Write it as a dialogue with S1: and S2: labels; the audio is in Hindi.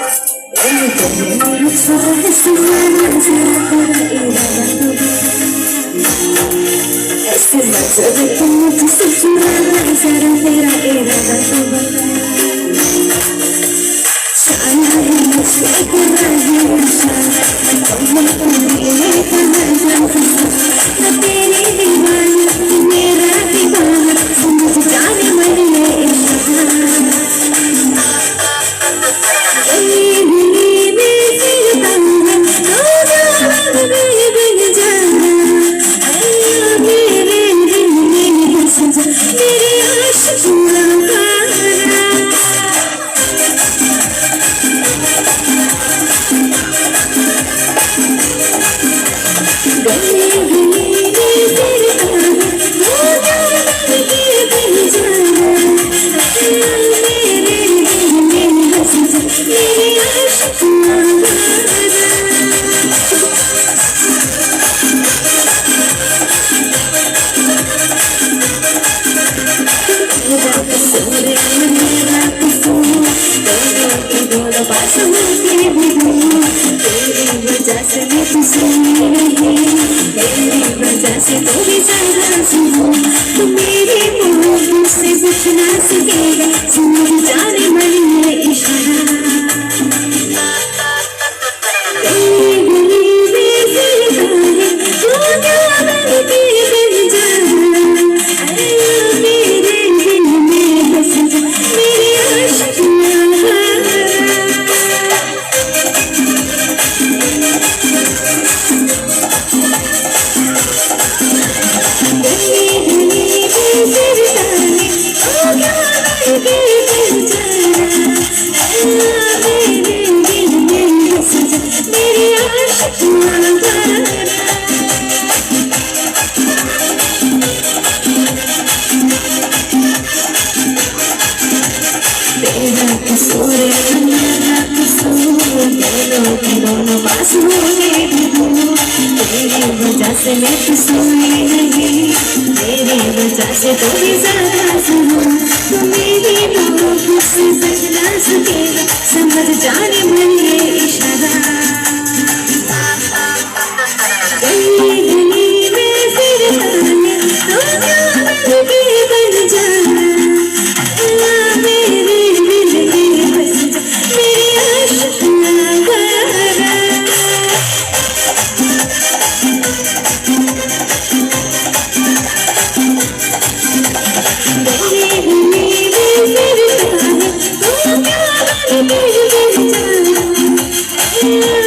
S1: ऐसे नजर तुम मुझसे चुराना जरा तेरा इरादा तो बता जाना है मुझसे तेरा ये इशारा मैं तुम्हें कहाँ जाऊँ मैं तेरी दीवानी तू मेरा दीवाना समझ जाने मन ये इशारा से तो भी ज्यादा सुनो तो मेरे मोह से कुछ ना सकेगा समझ जाने मन ये इशारा दोनों पास होने तेरी वजह से मैं तो सोई नहीं तेरी वजह से तो भी ज्यादा सुनो तो मेरी मोह से बच ना सकेगा समझ जाने मन ये इशारा गली गली में फिर ताने तो क्या बन जाना मेरे दिल में बस जा मेरी आशिक़
S2: Yeah.